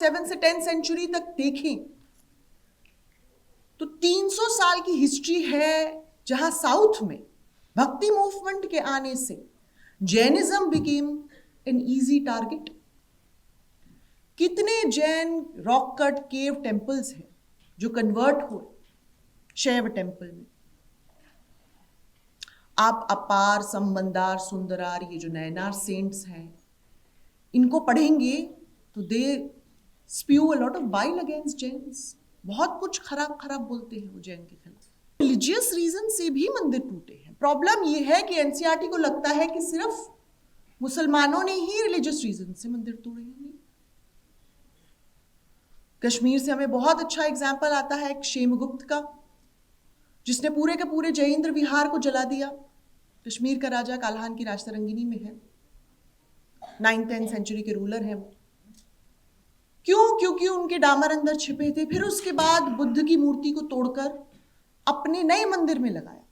7 से 10 सेंचुरी तक देखें तो 300 साल की हिस्ट्री है जहां साउथ में भक्ति मूवमेंट के आने से Jainism became an easy target. कितने Jain rock cut cave temples हैं जो कन्वर्ट हुए शैव टेम्पल में। आप अपार, संबंदार, सुंदरार, ये जो नयनार सेंट्स हैं, इनको पढ़ेंगे तो they spew a lot of bile against Jains. बहुत कुछ खराब खराब बोलते हैं वो जैन के खिलाफ। रिलीजियस रीजन से भी मंदिर टूटे हैं। प्रॉब्लम ये है कि एनसीईआरटी को लगता है कि सिर्फ मुसलमानों ने ही रिलीजियस रीजन से मंदिर तोड़े हैं। कश्मीर से हमें बहुत अच्छा एग्जाम्पल आता है क्षेमगुप्त का, जिसने पूरे के पूरे जयेंद्र विहार को जला दिया। कश्मीर का राजा काल्हान की राजतरंगिनी में है, 9th-10th सेंचुरी के रूलर हैं वो। क्यों? क्योंकि उनके डामर अंदर छिपे थे। फिर उसके बाद बुद्ध की मूर्ति को तोड़कर अपने नए मंदिर में लगाया,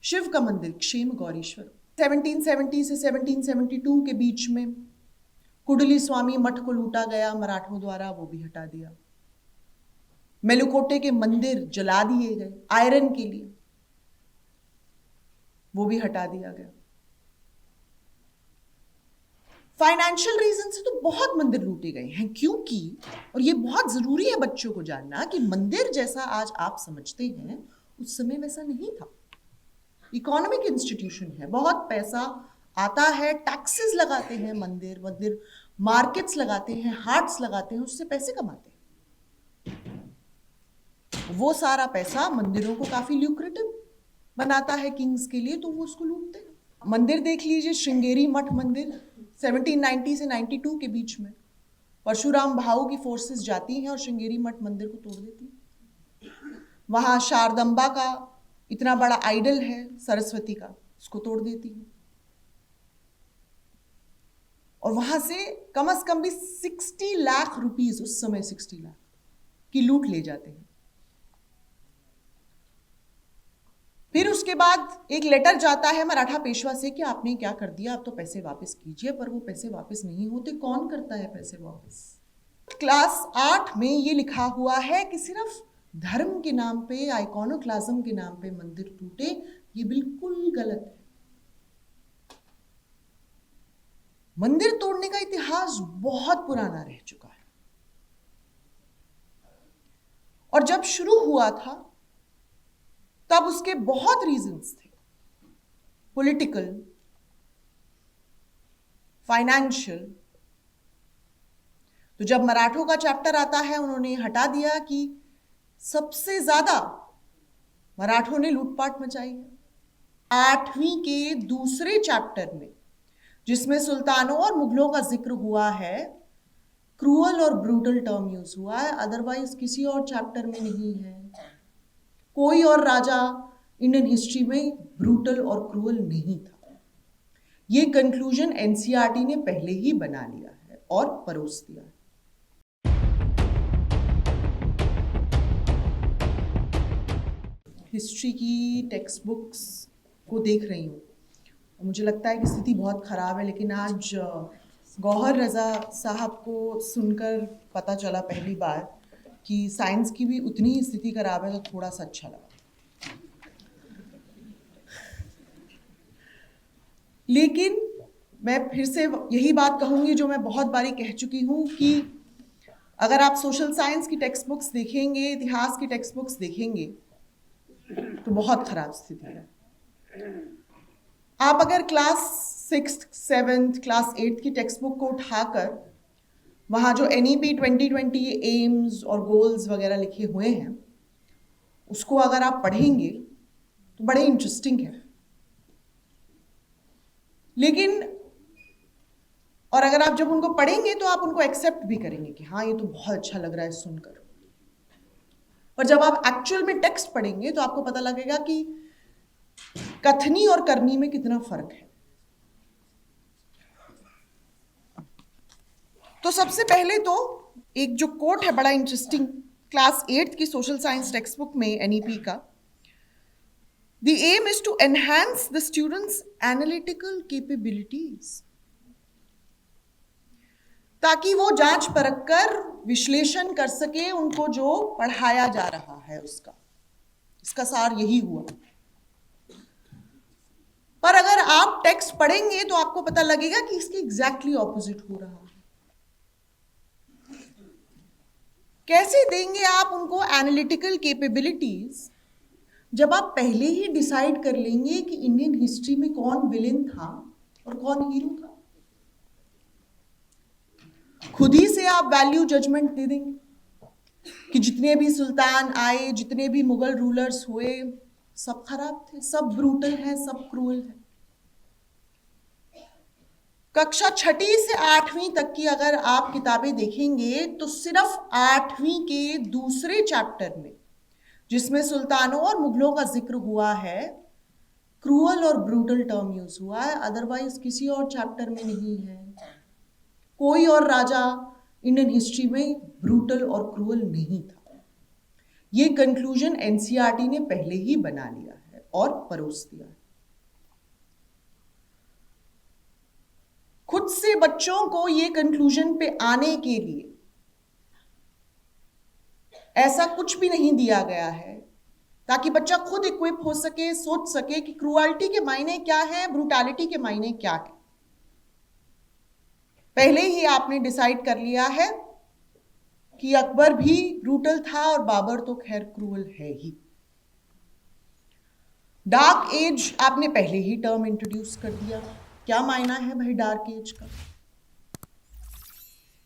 शिव का मंदिर क्षेम गौरीश्वर। 1770 से 1772 के बीच में कुडली स्वामी मठ को लूटा गया मराठों द्वारा, वो भी हटा दिया। मेलुकोटे के मंदिर जला दिए गए आयरन के लिए, वो भी हटा दिया गया। फाइनेंशियल रीजन से तो बहुत मंदिर लूटे गए हैं, क्योंकि, और ये बहुत जरूरी है बच्चों को जानना, कि मंदिर जैसा आज आप समझते हैं उस समय वैसा नहीं था। इकोनॉमिक इंस्टीट्यूशन है, बहुत पैसा आता है, टैक्सेस लगाते हैं मंदिर मार्केट्स लगाते हैं, हाट्स लगाते हैं, उससे पैसे कमाते हैं। वो सारा पैसा मंदिरों को काफी ल्यूक्रेटिव बनाता है किंग्स के लिए, तो वो उसको लूटते हैं। मंदिर देख लीजिए, श्रृंगेरी मठ मंदिर 1790 से 92 के बीच में परशुराम भाऊ की फोर्सेस जाती हैं और श्रृंगेरी मठ मंदिर को तोड़ देती हैं। वहां शारदंबा का इतना बड़ा आइडल है सरस्वती का, उसको तोड़ देती है। और वहां से कम से कम भी 60 लाख रुपीस, उस समय 60 लाख की लूट ले जाते हैं। फिर उसके बाद एक लेटर जाता है मराठा पेशवा से कि आपने क्या कर दिया, आप तो पैसे वापस कीजिए, पर वो पैसे वापस नहीं होते। कौन करता है पैसे वापस? क्लास 8 में ये लिखा हुआ है कि सिर्फ धर्म के नाम पे, आइकॉनोक्लाज्म के नाम पे मंदिर टूटे, ये बिल्कुल गलत है। मंदिर तोड़ने का इतिहास बहुत पुराना रह चुका है, और जब शुरू हुआ था तब उसके बहुत रीजंस थे, पॉलिटिकल, फाइनेंशियल। तो जब मराठों का चैप्टर आता है, उन्होंने हटा दिया कि सबसे ज्यादा मराठों ने लूटपाट मचाई है। 8वीं के दूसरे चैप्टर में, जिसमें सुल्तानों और मुगलों का जिक्र हुआ है, क्रूअल और ब्रूटल टर्म यूज हुआ है, अदरवाइज किसी और चैप्टर में नहीं है। कोई और राजा इंडियन हिस्ट्री में ब्रूटल और क्रूअल नहीं था। ये कंक्लूजन एनसीईआरटी ने पहले ही बना लिया है और परोस दिया है। हिस्ट्री की टेक्स्ट बुक्स को देख रही हूँ, मुझे लगता है कि स्थिति बहुत खराब है। लेकिन आज गौहर रजा साहब को सुनकर पता चला पहली बार कि साइंस की भी उतनी ही स्थिति खराब है, तो थोड़ा सा अच्छा लगा। लेकिन मैं फिर से यही बात कहूंगी जो मैं बहुत बारी कह चुकी हूं, कि अगर आप सोशल साइंस की टेक्स्ट बुक्स देखेंगे, इतिहास की टेक्स्ट बुक्स देखेंगे, तो बहुत खराब स्थिति है। आप अगर class 6th, 7th, class 8th की टेक्स्ट बुक को उठाकर वहां जो NEP 2020 एम्स और गोल्स वगैरह लिखे हुए हैं, उसको अगर आप पढ़ेंगे तो बड़े इंटरेस्टिंग है। लेकिन और अगर आप जब उनको पढ़ेंगे तो आप उनको एक्सेप्ट भी करेंगे कि हाँ, ये तो बहुत अच्छा लग रहा है सुनकर। पर जब आप एक्चुअल में टेक्स्ट पढ़ेंगे तो आपको पता लगेगा कि कथनी और करनी में कितना फर्क है। तो सबसे पहले तो एक जो कोट है बड़ा इंटरेस्टिंग, क्लास 8th की सोशल साइंस टेक्स्ट बुक में NEP का, The aim is to enhance the students' analytical capabilities. ताकि वो जांच परख कर विश्लेषण कर सके उनको जो पढ़ाया जा रहा है उसका। इसका सार यही हुआ। पर अगर आप टेक्स्ट पढ़ेंगे तो आपको पता लगेगा कि इसके एग्जैक्टली ऑपोजिट हो रहा है। कैसे देंगे आप उनको एनालिटिकल कैपेबिलिटीज जब आप पहले ही डिसाइड कर लेंगे कि इंडियन हिस्ट्री में कौन विलेन था और कौन हीरो था? खुद ही से आप वैल्यू जजमेंट दे देंगे कि जितने भी सुल्तान आए, जितने भी मुगल रूलर्स हुए, सब खराब थे, सब ब्रूटल है, सब क्रूअल है। कक्षा 6वीं से 8वीं तक की अगर आप किताबें देखेंगे तो सिर्फ 8वीं के दूसरे चैप्टर में, जिसमें सुल्तानों और मुगलों का जिक्र हुआ है, क्रूअल और ब्रूटल टर्म यूज हुआ है। अदरवाइज किसी और चैप्टर में नहीं है। कोई और राजा इंडियन हिस्ट्री में ब्रूटल और क्रूअल नहीं था। ये कंक्लूजन एनसीईआरटी ने पहले ही बना लिया है और परोस दिया है। खुद से बच्चों को ये कंक्लूजन पे आने के लिए ऐसा कुछ भी नहीं दिया गया है ताकि बच्चा खुद इक्विप हो सके, सोच सके कि क्रूअल्टी के मायने क्या है, ब्रूटैलिटी के मायने क्या है। पहले ही आपने डिसाइड कर लिया है कि अकबर भी ब्रूटल था और बाबर तो खैर क्रूअल है ही। डार्क एज आपने पहले ही टर्म इंट्रोड्यूस कर दिया। क्या मायना है भाई डार्क एज का?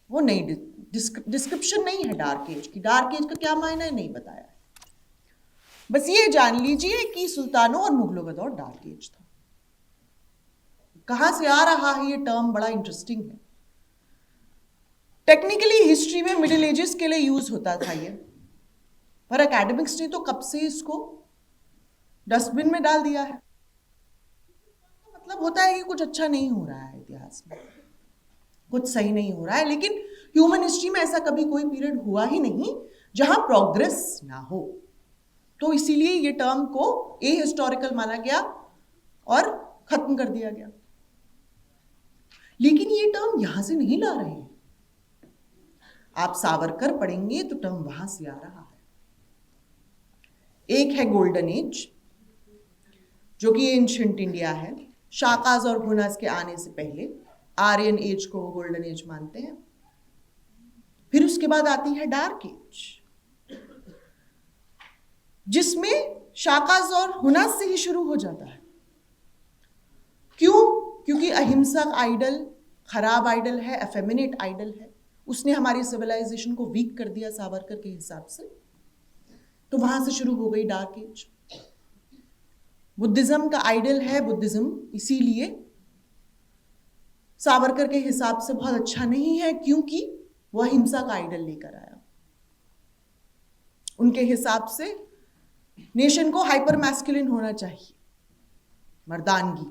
वो नहीं, डिस्क्रिप्शन नहीं है डार्क एज की। डार्क एज का क्या मायना है नहीं बताया है। बस ये जान लीजिए कि सुल्तानों और मुगलों का दौर डार्क एज था। कहां से आ रहा है ये टर्म? बड़ा इंटरेस्टिंग है। टेक्निकली हिस्ट्री में मिडिल एजेस के लिए यूज होता था ये, पर एकेडमिक्स ने तो कब से इसको डस्टबिन में डाल दिया है। मतलब होता है कि कुछ अच्छा नहीं हो रहा है इतिहास में, कुछ सही नहीं हो रहा है। लेकिन ह्यूमन हिस्ट्री में ऐसा कभी कोई पीरियड हुआ ही नहीं जहां प्रोग्रेस ना हो। तो इसीलिए ये टर्म को ए हिस्टोरिकल माना गया और खत्म कर दिया गया। लेकिन ये टर्म यहां से नहीं ला रहे हैं। आप सावरकर पढ़ेंगे तो टर्म वहां से आ रहा है। एक है गोल्डन एज, जो कि एंशिएंट इंडिया है। शाकाज और हुनास के आने से पहले आर्यन एज को गोल्डन एज मानते हैं। फिर उसके बाद आती है डार्क एज, जिसमें शाकाज और हुनास से ही शुरू हो जाता है। क्यों? क्योंकि अहिंसक आइडल खराब आइडल है, एफेमिनेट आइडल है। उसने हमारी सिविलाइजेशन को वीक कर दिया सावरकर के हिसाब से। तो वहां से शुरू हो गई डार्क एज। बुद्धिज्म का आइडल है बुद्धिज्म, इसीलिए सावरकर के हिसाब से बहुत अच्छा नहीं है, क्योंकि वह हिंसा का आइडल लेकर आया। उनके हिसाब से नेशन को हाइपर मैस्कुलिन होना चाहिए, मर्दानगी।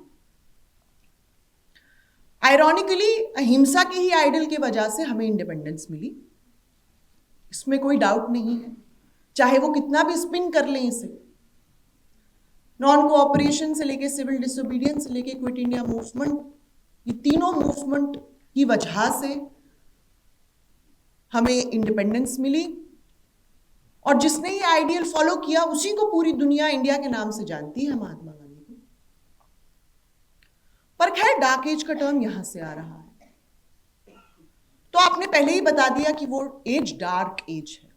आयरॉनिकली अहिंसा के ही आइडल की वजह से हमें इंडिपेंडेंस मिली, इसमें कोई डाउट नहीं है, चाहे वो कितना भी स्पिन कर लें इसे। नॉन कोऑपरेशन से लेके सिविल डिसोबीडियंस से लेके क्विट इंडिया मूवमेंट, ये तीनों मूवमेंट की वजह से हमें इंडिपेंडेंस मिली। और जिसने ये आइडियल फॉलो किया उसी को पूरी दुनिया इंडिया के नाम से जानती है, महात्मा गांधी को। पर खैर डार्क एज का टर्म यहां से आ रहा है। तो आपने पहले ही बता दिया कि वो एज डार्क एज है।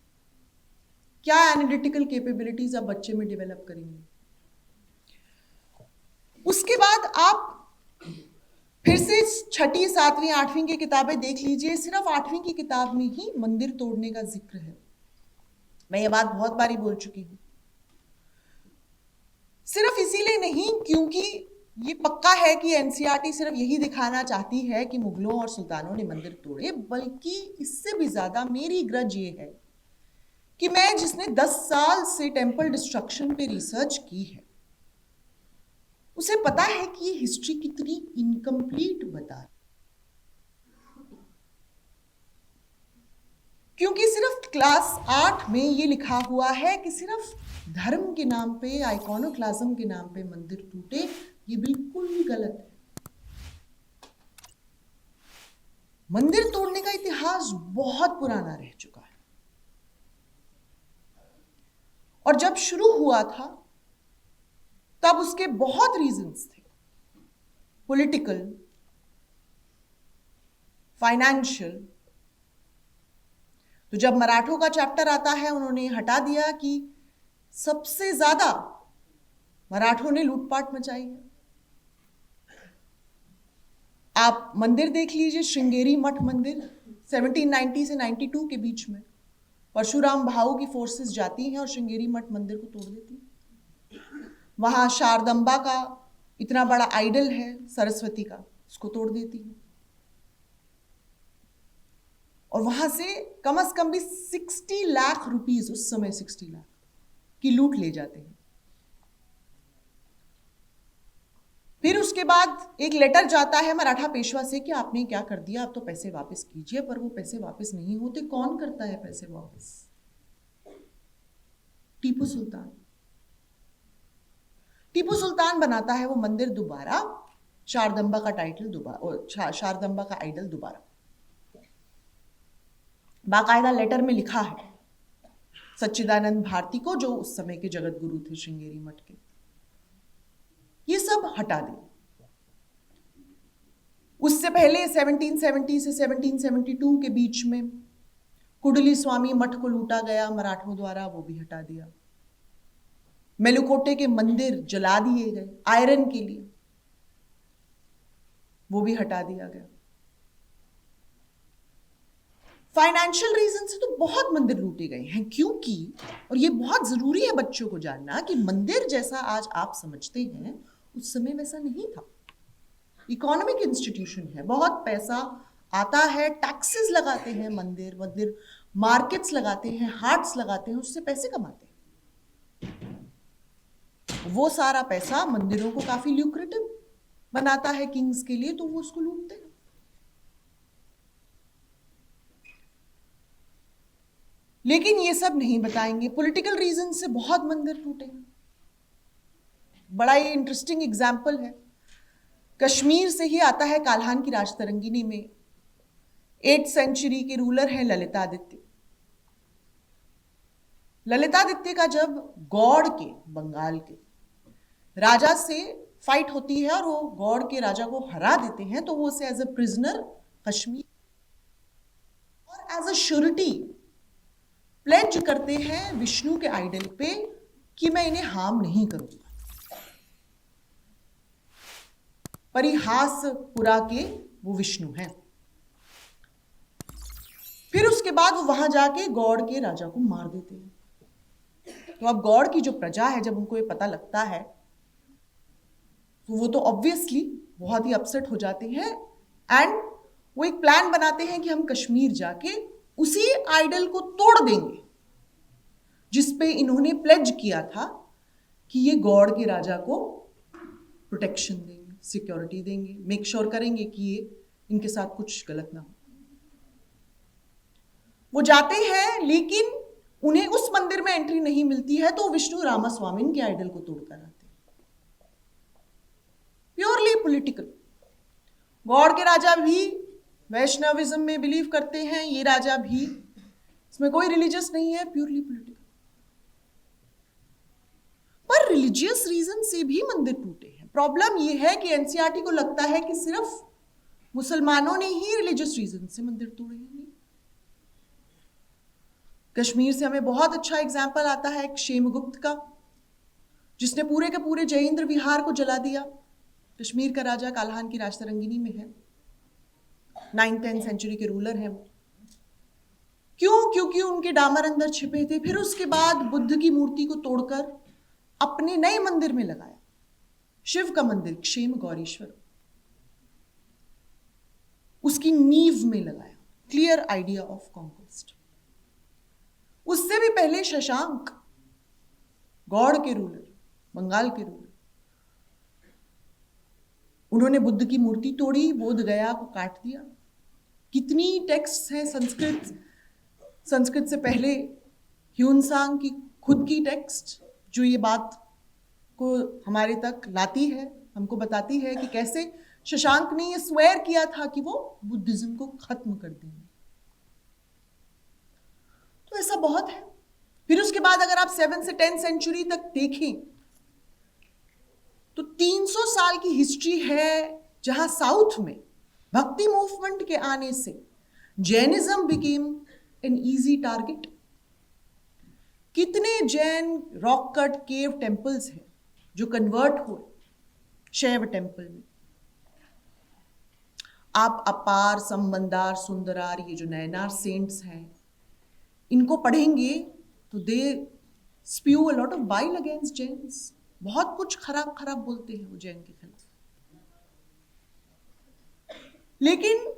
क्या एनालिटिकल कैपेबिलिटीज आप बच्चे में डेवलप करेंगे? उसके बाद आप फिर से 6वीं 7वीं 8वीं की किताबें देख लीजिए। सिर्फ 8वीं की किताब में ही मंदिर तोड़ने का जिक्र है। मैं ये बात बहुत बारी बोल चुकी हूं। सिर्फ इसीलिए नहीं क्योंकि ये पक्का है कि एनसीईआरटी सिर्फ यही दिखाना चाहती है कि मुगलों और सुल्तानों ने मंदिर तोड़े, बल्कि इससे भी ज्यादा मेरी ग्रज ये है कि मैं जिसने 10 साल से टेम्पल डिस्ट्रक्शन पे रिसर्च की है, उसे पता है कि ये हिस्ट्री कितनी इनकम्प्लीट बता रही। क्योंकि सिर्फ क्लास 8 में ये लिखा हुआ है कि सिर्फ धर्म के नाम पे, आइकॉनोक्लाज्म के नाम पे मंदिर टूटे, ये बिल्कुल ही गलत है। मंदिर तोड़ने का इतिहास बहुत पुराना रह चुका है, और जब शुरू हुआ था तब उसके बहुत रीजंस थे, पॉलिटिकल, फाइनेंशियल। तो जब मराठों का चैप्टर आता है, उन्होंने हटा दिया कि सबसे ज्यादा मराठों ने लूटपाट मचाई है। आप मंदिर देख लीजिए, श्रृंगेरी मठ मंदिर 1790 से 92 के बीच में परशुराम भाऊ की फोर्सेस जाती हैं और श्रृंगेरी मठ मंदिर को तोड़ देती हैं। वहां शारदंबा का इतना बड़ा आइडल है सरस्वती का, उसको तोड़ देती है, और वहां से कम से कम भी 60 लाख रुपीस, उस समय 60 लाख की लूट ले जाते हैं। फिर उसके बाद एक लेटर जाता है मराठा पेशवा से कि आपने क्या कर दिया, आप तो पैसे वापस कीजिए, पर वो पैसे वापस नहीं होते। कौन करता है पैसे वापस? टीपू सुल्तान। टीपू सुल्तान बनाता है वो मंदिर दोबारा, शारदंबा का टाइटल दोबारा, शारदंबा का आइडल दोबारा। बाकायदा लेटर में लिखा है सच्चिदानंद भारती को, जो उस समय के जगत गुरु थे श्रृंगेरी मठ के, ये सब हटा दें। उससे पहले 1770 से 1772 के बीच में कुडली स्वामी मठ को लूटा गया मराठों द्वारा, वो भी हटा दिया। मेलुकोटे के मंदिर जला दिए गए आयरन के लिए, वो भी हटा दिया गया। फाइनेंशियल रीजन से तो बहुत मंदिर लूटे गए हैं, क्योंकि, और ये बहुत जरूरी है बच्चों को जानना, कि मंदिर जैसा आज आप समझते हैं उस समय वैसा नहीं था। इकोनॉमिक इंस्टीट्यूशन है, बहुत पैसा आता है, टैक्सेस लगाते हैं मंदिर मार्केट्स लगाते हैं, हाट्स लगाते हैं, उससे पैसे कमाते हैं। वो सारा पैसा मंदिरों को काफी ल्यूक्रेटिव बनाता है किंग्स के लिए, तो वो उसको लूटते हैं। लेकिन ये सब नहीं बताएंगे। पॉलिटिकल रीजन से बहुत मंदिर टूटे हैं। बड़ा ही इंटरेस्टिंग एग्जाम्पल है, कश्मीर से ही आता है काल्हान की राजतरंगिनी में। 8th सेंचुरी के रूलर हैं ललितादित्य। ललितादित्य का जब गौड़ के, बंगाल के राजा से फाइट होती है और वो गौड़ के राजा को हरा देते हैं, तो वो उसे एज अ प्रिजनर कश्मीर और एज अ श्योरिटी प्लेज करते हैं विष्णु के आइडल पे कि मैं इन्हें हार्म नहीं करूंगा। परिहासपुरा के वो विष्णु हैं। फिर उसके बाद वो वहां जाके गौड़ के राजा को मार देते हैं। तो अब गौड़ की जो प्रजा है, जब उनको ये पता लगता है, तो वो तो ऑब्वियसली बहुत ही अपसेट हो जाते हैं, एंड वो एक प्लान बनाते हैं कि हम कश्मीर जाके उसी आइडल को तोड़ देंगे जिसपे इन्होंने प्लेज किया था कि ये गौड़ के राजा को प्रोटेक्शन देंगे, सिक्योरिटी देंगे, मेक श्योर करेंगे कि ये इनके साथ कुछ गलत ना हो। वो जाते हैं, लेकिन उन्हें उस मंदिर में एंट्री नहीं मिलती है, तो विष्णु रामास्वामी के आइडल को तोड़कर आते हैं। Purely political. गौड़ के राजा भी वैष्णविज्म में बिलीव करते हैं, ये राजा भी, इसमें कोई रिलीजियस नहीं है, प्योरली पॉलिटिकल। पर रिलीजियस रीजन से भी मंदिर टूटे हैं। प्रॉब्लम ये है कि एनसीईआरटी को लगता है कि सिर्फ मुसलमानों ने ही रिलीजियस रीजन से मंदिर तोड़े हैं। कश्मीर से हमें बहुत अच्छा एग्जाम्पल आता है क्षेमगुप्त का, जिसने पूरे के पूरे जयेंद्र विहार को जला दिया। कश्मीर का राजा काल्हान की राजतरंगिनी में है, 9th-10th सेंचुरी के रूलर हैं वो। क्यों? क्योंकि उनके डामर अंदर छिपे थे। फिर उसके बाद बुद्ध की मूर्ति को तोड़कर अपने नए मंदिर में लगाया, शिव का मंदिर क्षेम गौरीश्वर, उसकी नींव में लगाया। Clear idea of conquest. उससे भी पहले शशांक, गौड़ के रूलर, बंगाल के रूलर, उन्होंने बुद्ध की मूर्ति तोड़ी, बोध गया को काट दिया। कितनी टेक्स्ट हैं संस्कृत से पहले ह्यूनसांग की खुद की टेक्स्ट, जो ये बात को हमारे तक लाती है, हमको बताती है कि कैसे शशांक ने ये स्वेर किया था कि वो बुद्धिज्म को खत्म कर देंगे। तो ऐसा बहुत है। फिर उसके बाद अगर आप 7 से 10 सेंचुरी तक देखें तो 300 साल की हिस्ट्री है जहां साउथ में भक्ति मूवमेंट के आने से Jainism became an easy target. कितने Jain rock cut cave temples हैं जो कन्वर्ट हुए शैव टेम्पल में। आप अपार, संबंदार, सुंदरार, ये जो नयनार सेंट्स हैं, इनको पढ़ेंगे तो they spew a lot of bile against Jains. बहुत कुछ खराब खराब बोलते हैं वो जैन के खिलाफ। लेकिन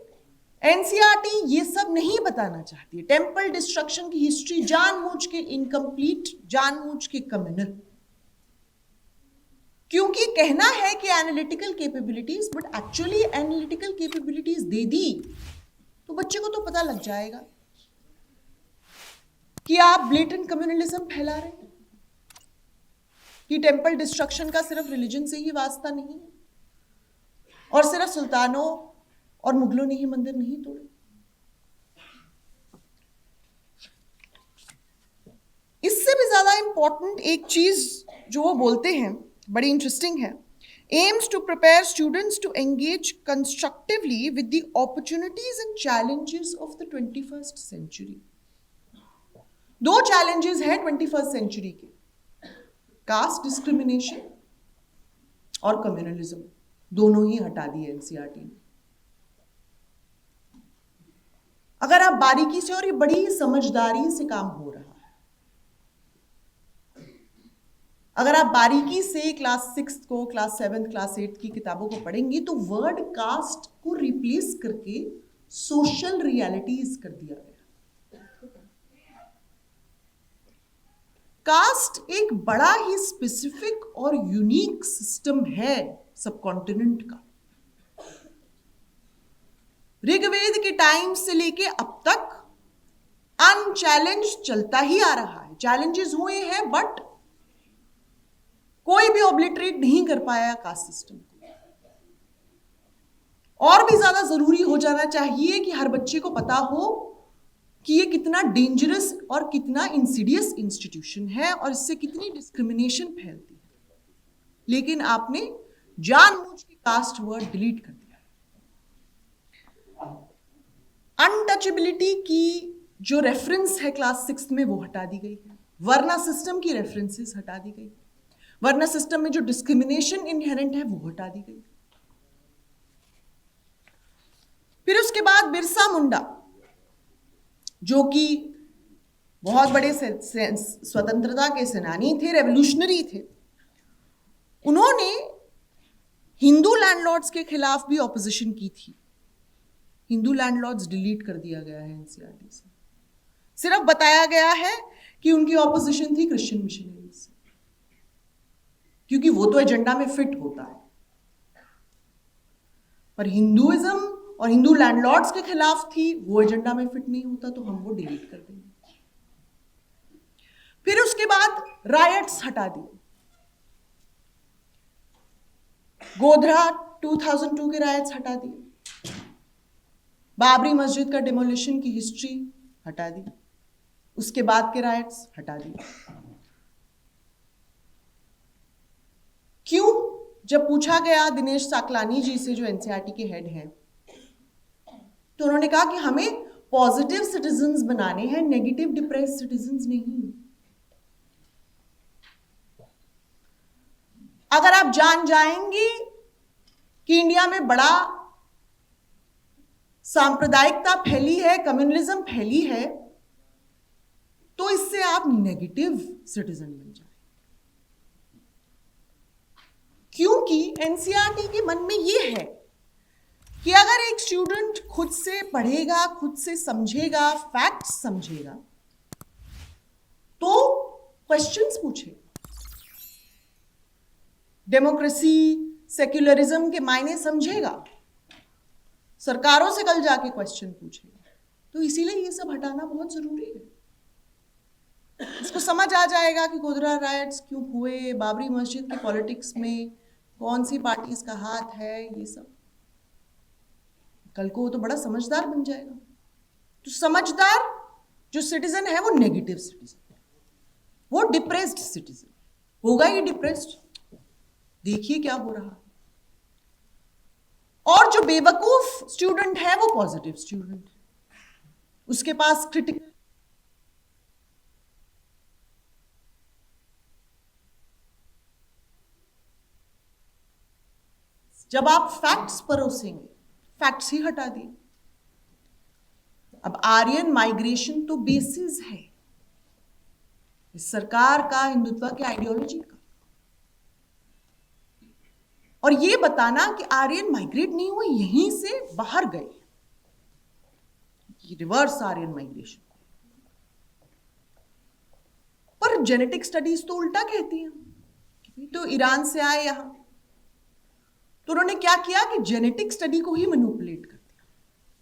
एनसीईआरटी ये सब नहीं बताना चाहती है। टेम्पल डिस्ट्रक्शन की हिस्ट्री जानबूझ के इनकम्प्लीट, जानबूझ के कम्युनल, क्योंकि कहना है कि analytical capabilities, but actually analytical capabilities दे दी तो बच्चे को तो पता लग जाएगा कि आप ब्लेटेंट कम्युनलिज्म फैला रहे हैं, कि टेम्पल डिस्ट्रक्शन का सिर्फ रिलीजन से ही वास्ता नहीं है और सिर्फ सुल्तानों और मुगलों ने ही मंदिर नहीं तोड़े। इससे भी ज्यादा इंपॉर्टेंट एक चीज जो वो बोलते हैं, बड़ी इंटरेस्टिंग है, aims to prepare students to engage constructively with the opportunities and challenges of the 21st century. 2 challenges हैं 21st सेंचुरी के, कास्ट डिस्क्रिमिनेशन और कम्युनलिज्म। दोनों ही हटा दिए एनसीईआरटी ने। अगर आप बारीकी से, और ये बड़ी समझदारी से काम हो रहा है, अगर आप बारीकी से क्लास 6 को, क्लास 7, क्लास 8 की किताबों को पढ़ेंगे तो वर्ड कास्ट को रिप्लेस करके सोशल रियलिटीज कर दिया गया। कास्ट एक बड़ा ही स्पेसिफिक और यूनिक सिस्टम है सबकॉन्टिनेंट का। ऋग्वेद के टाइम से लेके अब तक अनचैलेंज चलता ही आ रहा है। चैलेंजेस हुए हैं बट कोई भी ऑब्लिटरेट नहीं कर पाया कास्ट सिस्टम को। और भी ज्यादा जरूरी हो जाना चाहिए कि हर बच्चे को पता हो कि ये कितना डेंजरस और कितना इंसिडियस इंस्टीट्यूशन है और इससे कितनी डिस्क्रिमिनेशन फैलती है। लेकिन आपने जानबूझ के कास्ट वर्ड डिलीट कर दिया। अनटचेबिलिटी की जो रेफरेंस है क्लास 6 में वो हटा दी गई है। वर्ना सिस्टम की रेफरेंसेस हटा दी गई। वर्ना सिस्टम में जो डिस्क्रिमिनेशन इनहेरेंट है वो हटा दी गई। फिर उसके बाद बिरसा मुंडा, जो कि बहुत बड़े स्वतंत्रता के सेनानी थे, रेवोल्यूशनरी थे, उन्होंने हिंदू लैंडलॉर्ड्स के खिलाफ भी ऑपोजिशन की थी। हिंदू लैंडलॉर्ड्स डिलीट कर दिया गया है एनसीईआरटी से। सिर्फ बताया गया है कि उनकी ऑपोजिशन थी क्रिश्चियन मिशनरीज से, क्योंकि वो तो एजेंडा में फिट होता है। पर हिंदुइज्म और हिंदू लैंडलॉर्ड्स के खिलाफ थी, वो एजेंडा में फिट नहीं होता, तो हम वो डिलीट कर देंगे। फिर उसके बाद रायट्स हटा दिए। गोधरा 2002 के रायट्स हटा दिए। बाबरी मस्जिद का डिमोलिशन की हिस्ट्री हटा दी। उसके बाद के रायट्स हटा दिए। क्यों? जब पूछा गया दिनेश साकलानी जी से, जो एनसीईआरटी के हेड हैं, तो उन्होंने कहा कि हमें पॉजिटिव सिटीजन्स बनाने हैं, नेगेटिव डिप्रेस्ड सिटीजन्स नहीं। अगर आप जान जाएंगे कि इंडिया में बड़ा सांप्रदायिकता फैली है, कम्युनलिज्म फैली है, तो इससे आप नेगेटिव सिटीजन बन जाए। क्योंकि एनसीईआरटी के मन में यह है कि अगर एक स्टूडेंट खुद से पढ़ेगा, खुद से समझेगा, फैक्ट्स समझेगा, तो क्वेश्चंस पूछेगा। डेमोक्रेसी, सेक्युलरिज्म के मायने समझेगा, सरकारों से कल जाके क्वेश्चन पूछेगा। तो इसीलिए ये सब हटाना बहुत जरूरी है। इसको समझ आ जाएगा कि गोधरा रायट्स क्यों हुए, बाबरी मस्जिद के पॉलिटिक्स में कौन सी पार्टीज का हाथ है, ये सब। कल को वो तो बड़ा समझदार बन जाएगा। तो समझदार जो सिटीजन है वो नेगेटिव सिटीजन है, वो डिप्रेस्ड सिटीजन होगा ही डिप्रेस्ड। देखिए क्या हो रहा है। और जो बेवकूफ स्टूडेंट है वो पॉजिटिव स्टूडेंट है, उसके पास क्रिटिकल जब आप फैक्ट्स परोसेंगे, फैक्ट्स ही हटा दिए। अब आर्यन माइग्रेशन तो बेसिस है इस सरकार का, हिंदुत्व की आइडियोलॉजी का। और ये बताना कि आर्यन माइग्रेट नहीं हुए, यहीं से बाहर गए, रिवर्स आर्यन माइग्रेशन। पर जेनेटिक स्टडीज तो उल्टा कहती हैं, तो ईरान से आए यहां, तो उन्होंने क्या किया कि जेनेटिक स्टडी को ही मैनिपुलेट कर दिया।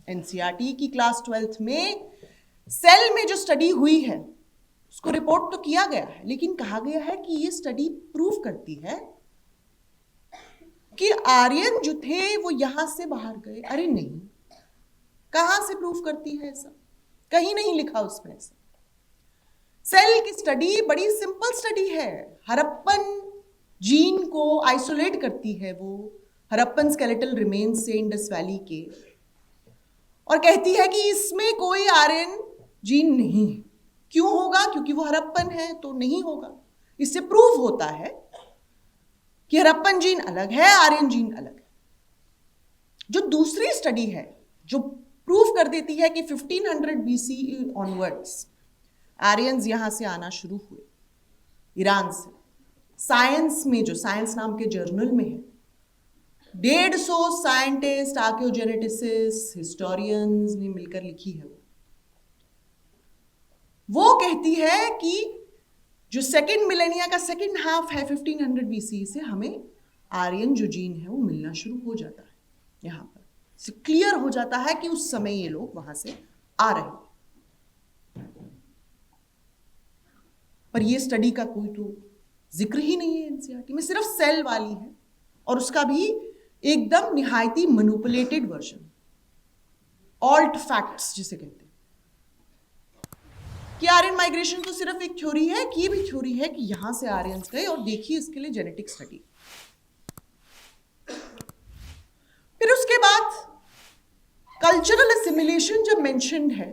एनसीईआरटी की क्लास 12th में सेल में जो स्टडी हुई है उसको रिपोर्ट तो किया गया है, लेकिन कहा गया है कि ये स्टडी प्रूव करती है कि आर्यन जो थे वो यहां से बाहर गए। अरे नहीं, कहां से प्रूव करती है ऐसा? कहीं नहीं लिखा उसमें ऐसा। सेल की स्टडी बड़ी सिंपल स्टडी है, हड़प्पन जीन को आइसोलेट करती है वो हड़प्पन स्केलेटल रिमेन्स से इंडस वैली के, और कहती है कि इसमें कोई आर्यन जीन नहीं है। क्यों होगा? क्योंकि वो हड़प्पन है, तो नहीं होगा। इससे प्रूव होता है कि हड़प्पन जीन अलग है, आर्यन जीन अलग है। जो दूसरी स्टडी है जो प्रूव कर देती है कि 1500 BCE ऑनवर्ड्स आर्यंस यहां से आना शुरू हुए ईरान से। साइंस में, जो साइंस नाम के जर्नल में है, 150 साइंटिस्ट, आर्कियोजेनेटिसिस्ट, हिस्टोरियंस ने मिलकर लिखी है। वो कहती है कि जो सेकेंड मिलेनिया का सेकेंड हाफ है 1500 BCE से हमें आर्यन जो जीन है वो मिलना शुरू हो जाता है। यहां पर से क्लियर हो जाता है कि उस समय ये लोग वहां से आ रहे हैं। पर ये स्टडी का कोई तो जिक्र ही नहीं है एनसीईआरटी में, सिर्फ सेल वाली है, और उसका भी एकदम निहायती मैनिपुलेटेड वर्जन, ऑल्ट फैक्ट्स जिसे कहते हैं। कि आर्यन माइग्रेशन तो सिर्फ एक थ्योरी है, कि ये भी थ्योरी है कि यहां से आर्यंस गए, और देखिए इसके लिए जेनेटिक स्टडी। फिर उसके बाद कल्चरल असिमिलेशन जब मेंशन्ड है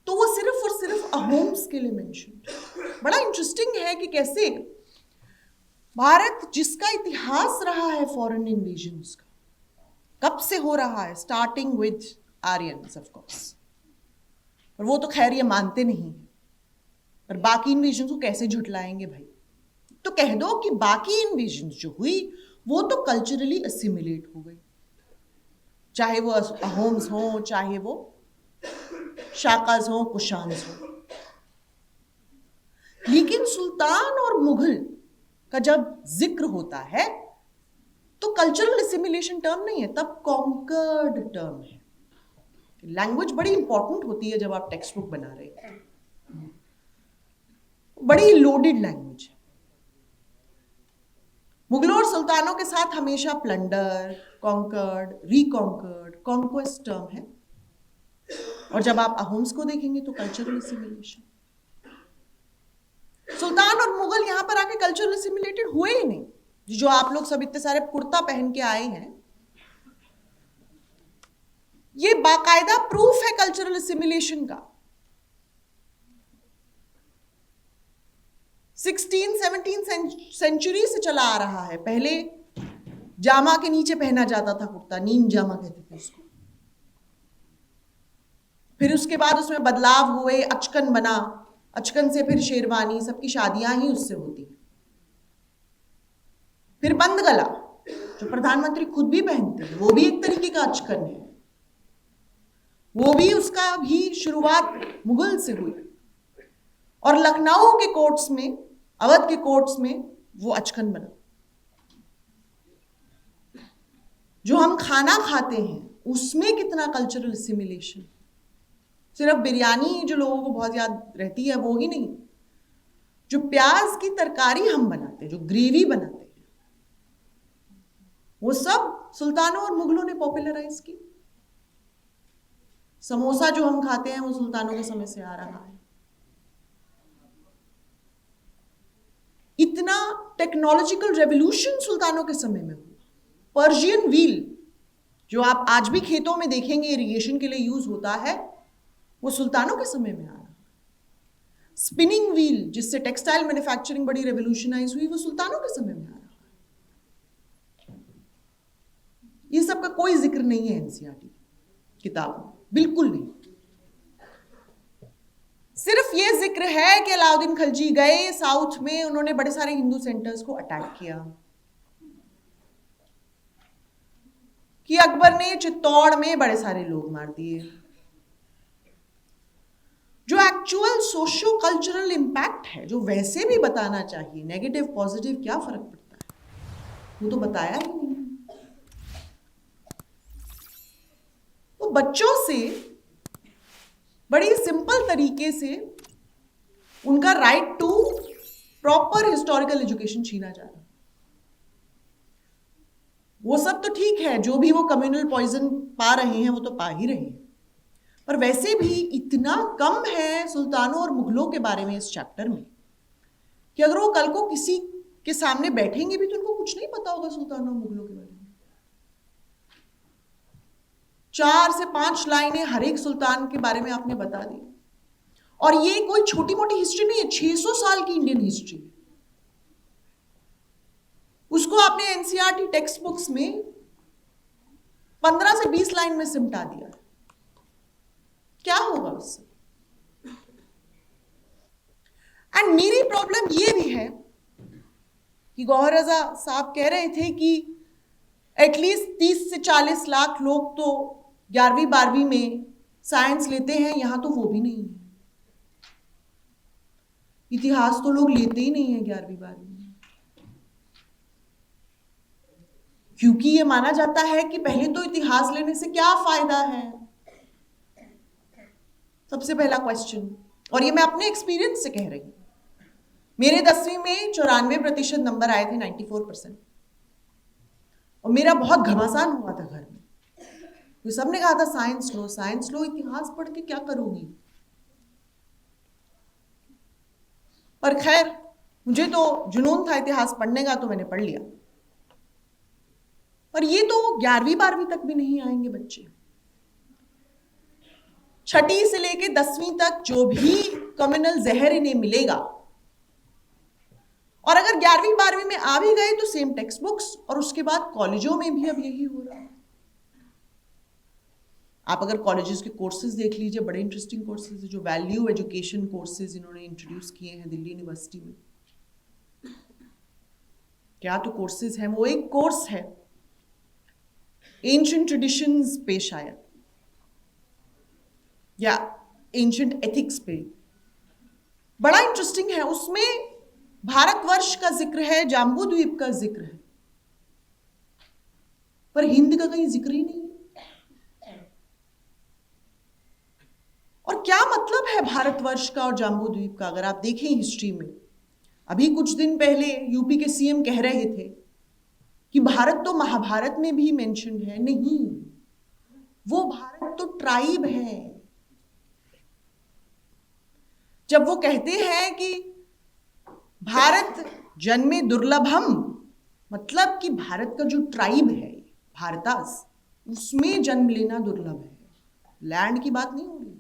तो वो सिर्फ और सिर्फ अहोम्स के लिए मेंशन्ड। बड़ा इंटरेस्टिंग है कि कैसे भारत, जिसका इतिहास रहा है फॉरेन इन्वेजन्स का, कब से हो रहा है, starting with Aryans of course, और वो तो खैर ये मानते नहीं है, पर बाकी इन्वेजन्स को कैसे झुटलाएंगे भाई? तो कह दो कि बाकी इन्वेजन्स जो हुई वो तो कल्चरली असिमिलेट हो गई, चाहे वो अहोम्स हो, चाहे वो शाकाज हो, कुशान्स हो। लेकिन सुल्तान और मुगल का जब जिक्र होता है तो कल्चरल असिमिलेशन टर्म नहीं है, तब कॉन्कर्ड टर्म है। लैंग्वेज बड़ी इंपॉर्टेंट होती है जब आप टेक्स्ट बुक बना रहे हैं, बड़ी लोडेड लैंग्वेज है। मुगलों और सुल्तानों के साथ हमेशा प्लंडर, कॉन्कर्ड, रिकॉन्कर्ड, कॉन्क्वेस्ट टर्म है, और जब आप अहोम्स को देखेंगे तो कल्चरल असिमिलेशन। सुल्तान और मुगल यहां पर आके कल्चरल असिमिलेटेड हुए ही नहीं। जो आप लोग सब इतने सारे कुर्ता पहन के आए हैं, ये बाकायदा प्रूफ है कल्चरल असिमिलेशन का। 16-17 सेंचुरी से चला आ रहा है। पहले जामा के नीचे पहना जाता था कुर्ता, नीम जामा कहते थे उसको। फिर उसके बाद उसमें बदलाव हुए, अचकन बना, अचकन से फिर शेरवानी, सबकी शादियां ही उससे होती हैं। फिर बंद गला, जो प्रधानमंत्री खुद भी पहनते हैं, वो भी एक तरीके का अचकन है, वो भी उसका भी शुरुआत मुगल से हुई। और लखनऊ के कोर्ट्स में, अवध के कोर्ट्स में वो अचकन बना। जो हम खाना खाते हैं उसमें कितना कल्चरल असिमिलेशन। सिर्फ बिरयानी जो लोगों को बहुत याद रहती है वो ही नहीं, जो प्याज की तरकारी हम बनाते हैं, जो ग्रेवी बनाते हैं, वो सब सुल्तानों और मुगलों ने पॉपुलराइज की। समोसा जो हम खाते हैं वो सुल्तानों के समय से आ रहा है। इतना टेक्नोलॉजिकल रेवोल्यूशन सुल्तानों के समय में हुआ। पर्शियन व्हील जो आप आज भी खेतों में देखेंगे इरिगेशन के लिए यूज होता है, वो सुल्तानों के समय में आ रहा है। स्पिनिंग व्हील जिससे टेक्सटाइल मैन्युफैक्चरिंग बड़ी रेवोल्यूशनाइज हुई, वो सुल्तानों के समय में आ रहा है। ये सब का कोई जिक्र नहीं है एनसीईआरटी किताब में, बिल्कुल नहीं। सिर्फ ये जिक्र है कि अलाउद्दीन खिलजी गए साउथ में, उन्होंने बड़े सारे हिंदू सेंटर्स को अटैक किया, कि अकबर ने चित्तौड़ में बड़े सारे लोग मार दिए। जो एक्चुअल सोशियो कल्चरल इंपैक्ट है, जो वैसे भी बताना चाहिए, नेगेटिव पॉजिटिव क्या फर्क पड़ता है, वो तो बताया ही नहीं। तो बच्चों से बड़ी सिंपल तरीके से उनका right to proper historical education छीना जा रहा है। वो सब तो ठीक है, जो भी वो कम्युनल पॉइजन पा रहे हैं वो तो पा ही रहे हैं, पर वैसे भी इतना कम है सुल्तानों और मुगलों के बारे में इस चैप्टर में कि अगर वो कल को किसी के सामने बैठेंगे भी तो उनको कुछ नहीं पता होगा सुल्तानों और मुगलों के बारे में। 4 से 5 लाइनें हर एक सुल्तान के बारे में आपने बता दी, और ये कोई छोटी मोटी हिस्ट्री नहीं है, 600 साल की इंडियन हिस्ट्री। उसको आपने एनसीईआरटी टेक्स्ट बुक्स में 15 से 20 लाइन में सिमटा दिया, क्या होगा उससे? एंड मेरी प्रॉब्लम ये भी है कि गौहर रजा साहब कह रहे थे कि एटलीस्ट 30 से 40 लाख लोग तो 11वीं 12वीं में साइंस लेते हैं, यहां तो वो भी नहीं है। इतिहास तो लोग लेते ही नहीं है 11वीं 12वीं में, क्योंकि ये माना जाता है कि पहले तो इतिहास लेने से क्या फायदा है, सबसे पहला क्वेश्चन। और ये मैं अपने एक्सपीरियंस से कह रही हूं। मेरे 10वीं में 94% नंबर आए थे, 94%, और मेरा बहुत घमासान हुआ था घर में। तो सबने कहा था साइंस लो, साइंस लो, इतिहास पढ़ के क्या करूंगी। पर खैर मुझे तो जुनून था इतिहास पढ़ने का, तो मैंने पढ़ लिया। पर ये तो 11वीं 12वीं तक भी नहीं आएंगे बच्चे। 6ठी से लेके 10वीं तक जो भी कम्युनल जहर इन्हें मिलेगा, और अगर 11वीं 12वीं में आ भी गए तो सेम टेक्स्ट बुक्स, और उसके बाद कॉलेजों में भी अब यही हो रहा है। आप अगर कॉलेजेस के कोर्सेज देख लीजिए, बड़े इंटरेस्टिंग कोर्सेज, जो वैल्यू एजुकेशन कोर्सेज इन्होंने इंट्रोड्यूस किए हैं दिल्ली यूनिवर्सिटी में। क्या तो कोर्सेज हैं। वो एक कोर्स है एंशिएंट ट्रेडिशंस पे शायद, या एंशिएंट एथिक्स पे, बड़ा इंटरेस्टिंग है। उसमें भारतवर्ष का जिक्र है, जाम्बू द्वीप का जिक्र है, पर हिंद का कहीं जिक्र ही नहीं है। और क्या मतलब है भारतवर्ष का और जाम्बू द्वीप का? अगर आप देखें हिस्ट्री में, अभी कुछ दिन पहले यूपी के सीएम कह रहे थे कि भारत तो महाभारत में भी मेंशन्ड है। नहीं, वो भारत तो ट्राइब है। जब वो कहते हैं कि भारत जन्मे दुर्लभम, मतलब कि भारत का जो ट्राइब है भारतास, उसमें जन्म लेना दुर्लभ है, लैंड की बात नहीं हो रही।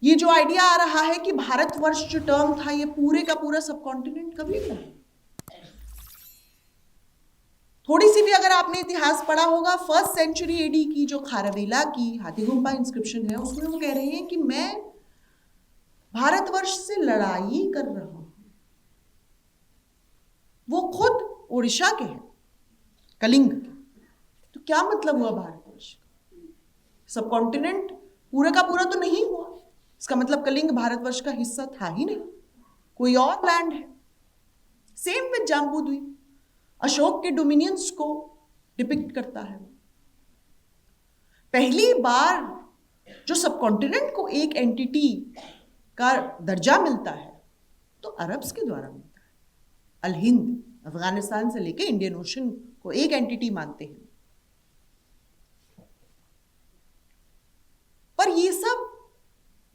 ये जो आइडिया आ रहा है कि भारतवर्ष जो टर्म था ये पूरे का पूरा सब कॉन्टिनेंट, कभी नहीं। थोड़ी सी भी अगर आपने इतिहास पढ़ा होगा, 1st सेंचुरी एडी की जो खारवेला की हाथीगुम्पा इंस्क्रिप्शन है, उसमें वो कह रहे हैं कि मैं भारतवर्ष से लड़ाई कर रहा हूं। वो खुद उड़ीसा के हैं, कलिंग के। तो क्या मतलब हुआ भारतवर्ष का? सब कॉन्टिनेंट पूरा का पूरा तो नहीं हुआ। इसका मतलब कलिंग भारतवर्ष का हिस्सा था ही नहीं, कोई और लैंड है। सेम विद जाम्बू द्वीप, अशोक के डोमिनियंस को डिपिक्ट करता है। पहली बार जो सब कॉन्टिनेंट को एक एंटिटी का दर्जा मिलता है तो अरब्स के द्वारा मिलता है। अल हिंद, अफगानिस्तान से लेके इंडियन ओशन को एक एंटिटी मानते हैं।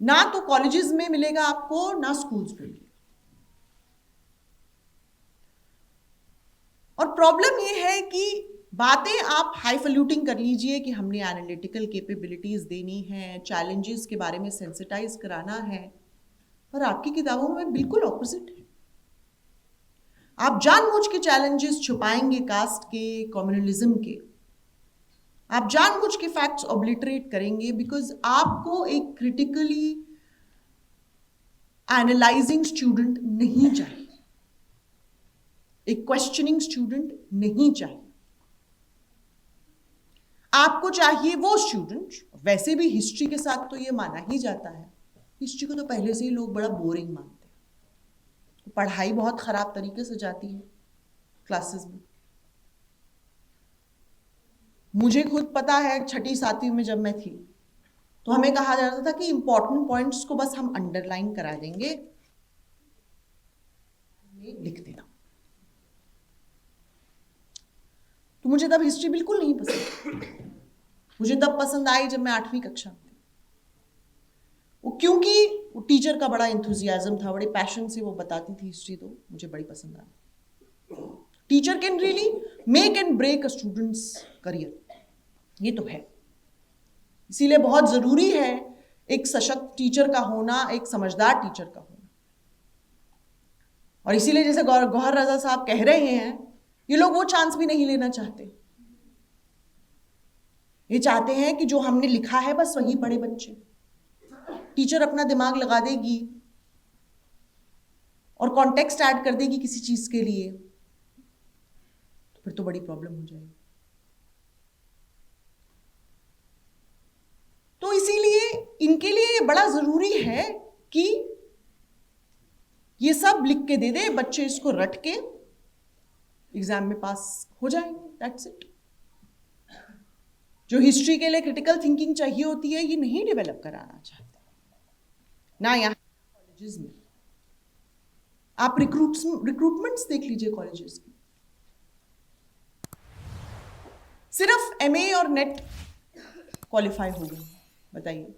ना तो कॉलेजेस में मिलेगा आपको, ना स्कूल्स में मिलेगा। और प्रॉब्लम ये है कि बातें आप हाईफल्यूटिंग कर लीजिए कि हमने एनालिटिकल कैपेबिलिटीज देनी है, चैलेंजेस के बारे में सेंसिटाइज कराना है, पर आपकी किताबों में बिल्कुल ऑपोजिट है। आप जानबूझ के चैलेंजेस छुपाएंगे कास्ट के, कम्युनलिज्म के। आप जानबूझ के फैक्ट्स ऑब्लिटरेट करेंगे बिकॉज आपको एक क्रिटिकली एनालाइजिंग स्टूडेंट नहीं चाहिए, एक क्वेश्चनिंग स्टूडेंट नहीं चाहिए। आपको चाहिए वो स्टूडेंट, वैसे भी हिस्ट्री के साथ तो ये माना ही जाता है, हिस्ट्री को तो पहले से ही लोग बड़ा बोरिंग मानते हैं, पढ़ाई बहुत खराब तरीके से जाती है क्लासेस में। मुझे खुद पता है 6ठी 7वीं में जब मैं थी तो हमें कहा जाता था कि इंपॉर्टेंट पॉइंट्स को बस हम अंडरलाइन करा देंगे, लिख देना। तो मुझे तब हिस्ट्री बिल्कुल नहीं पसंद। मुझे तब पसंद आई जब मैं 8वीं कक्षा में थी, वो क्योंकि वो टीचर का बड़ा इंथुजियाज्म था, बड़े पैशन से वो बताती थी हिस्ट्री, तो मुझे बड़ी पसंद आई। Teacher can really make and break a students career, ये तो है। इसीलिए बहुत जरूरी है एक सशक्त टीचर का होना, एक समझदार टीचर का होना। और इसीलिए जैसे गौहर रजा साहब कह रहे हैं, ये लोग वो चांस भी नहीं लेना चाहते। ये चाहते हैं कि जो हमने लिखा है बस वही पढ़े बच्चे। टीचर अपना दिमाग लगा देगी और कॉन्टेक्स्ट ऐड कर देगी किसी चीज के लिए, तो फिर तो बड़ी प्रॉब्लम हो जाएगी। तो इसीलिए इनके लिए बड़ा जरूरी है कि ये सब लिख के दे दे, बच्चे इसको रट के एग्जाम में पास हो जाएंगे, दैट्स इट। जो हिस्ट्री के लिए क्रिटिकल थिंकिंग चाहिए होती है, ये नहीं डेवलप कराना चाहते ना यहाँ कॉलेजेस में। आप रिक्रूटमेंट्स देख लीजिए कॉलेजेस की, सिर्फ एमए और नेट क्वालिफाई हो गए, बताइए।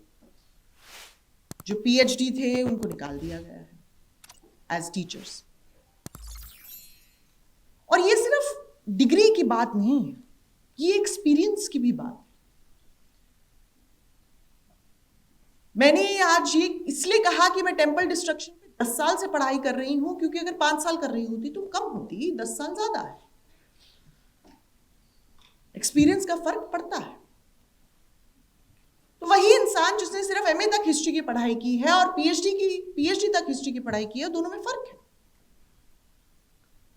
जो पीएचडी थे उनको निकाल दिया गया है एज टीचर्स। और ये सिर्फ डिग्री की बात नहीं है, ये एक्सपीरियंस की भी बात है। मैंने आज ये इसलिए कहा कि मैं टेम्पल डिस्ट्रक्शन पे 10 साल से पढ़ाई कर रही हूं, क्योंकि अगर 5 साल कर रही होती तो कम होती, 10 साल ज्यादा है। एक्सपीरियंस का फर्क पड़ता है। तो वही इंसान जिसने सिर्फ एमए तक हिस्ट्री की पढ़ाई की है और पीएचडी तक हिस्ट्री की पढ़ाई की है, दोनों में फर्क है।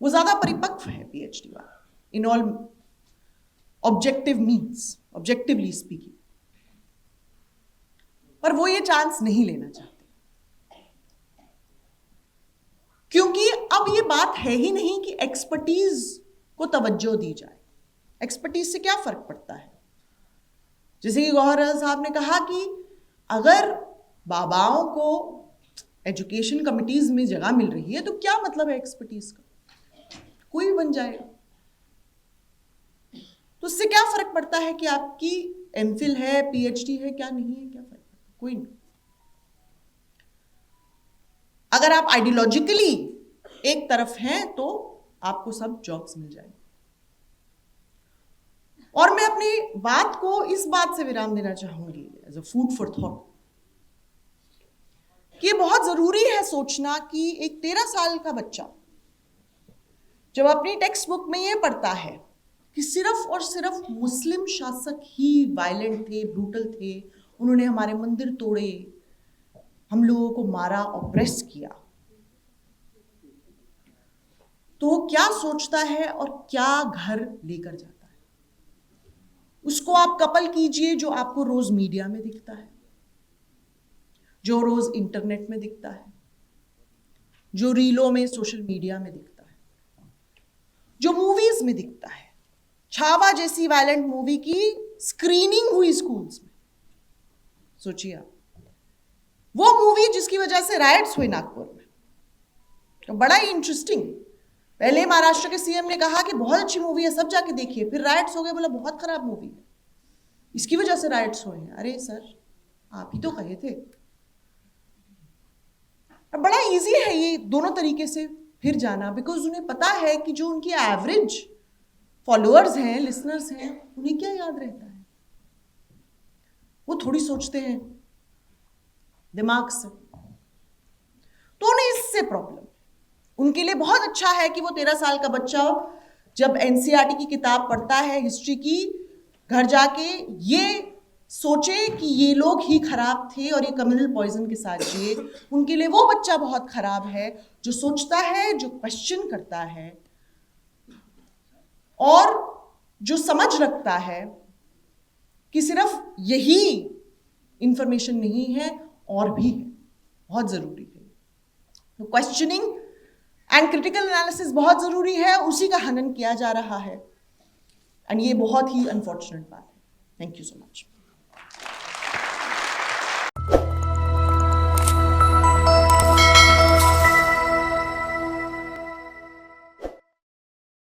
वो ज्यादा परिपक्व है पीएचडी वाला, in all objective means, objectively speaking. पर वो ये चांस नहीं लेना चाहते, क्योंकि अब ये बात है ही नहीं कि एक्सपर्टीज को तवज्जो दी जाए। एक्सपर्टीज से क्या फर्क पड़ता है? जैसे कि गौहर साहब ने कहा कि अगर बाबाओं को एजुकेशन कमिटीज में जगह मिल रही है तो क्या मतलब है एक्सपर्टीज का? कोई भी बन जाएगा। तो उससे क्या फर्क पड़ता है कि आपकी एमफिल है, पीएचडी है, क्या नहीं है, क्या फर्क पड़ता है? कोई नहीं। अगर आप आइडियोलॉजिकली एक तरफ हैं तो आपको सब जॉब्स मिल जाएंगे। और मैं अपनी बात को इस बात से विराम देना चाहूंगी as a food for thought, कि बहुत जरूरी है सोचना कि एक 13 साल का बच्चा जब अपनी टेक्स्ट बुक में यह पढ़ता है कि सिर्फ और सिर्फ मुस्लिम शासक ही वायलेंट थे, ब्रूटल थे, उन्होंने हमारे मंदिर तोड़े, हम लोगों को मारा, ऑप्रेस किया, तो वो क्या सोचता है और क्या घर लेकर जाता है? उसको आप कपल कीजिए जो आपको रोज मीडिया में दिखता है, जो रोज इंटरनेट में दिखता है, जो रीलों में सोशल मीडिया में दिखता है, जो मूवीज में दिखता है। छावा जैसी वायलेंट मूवी की स्क्रीनिंग हुई स्कूल्स में, सोचिए आप। वो मूवी जिसकी वजह से राइट्स हुए नागपुर में, तो बड़ा ही इंटरेस्टिंग। पहले महाराष्ट्र के सीएम ने कहा कि बहुत अच्छी मूवी है, सब जाके देखिए, फिर राइट्स हो गए, बोला बहुत खराब मूवी है, इसकी वजह से राइट्स हुए हैं। अरे सर, आप ही तो कहे थे। अब बड़ा इजी है ये दोनों तरीके से फिर जाना, बिकॉज उन्हें पता है कि जो उनकी एवरेज फॉलोअर्स हैं, लिसनर्स हैं, उन्हें क्या याद रहता है। वो थोड़ी सोचते हैं दिमाग से, तो उन्हें इससे प्रॉब्लम। उनके लिए बहुत अच्छा है कि वो 13 साल का बच्चा जब एनसीईआरटी की किताब पढ़ता है हिस्ट्री की, घर जाके ये सोचे कि ये लोग ही खराब थे और ये कम्युनल पॉइजन के साथ जिए। उनके लिए वो बच्चा बहुत खराब है जो सोचता है, जो क्वेश्चन करता है और जो समझ रखता है कि सिर्फ यही इंफॉर्मेशन नहीं है और भी है, बहुत जरूरी है। तो क्वेश्चनिंग एंड क्रिटिकल एनालिसिस बहुत जरूरी है, उसी का हनन किया जा रहा है, एंड ये बहुत ही अनफॉर्चुनेट बात है। Thank you so much.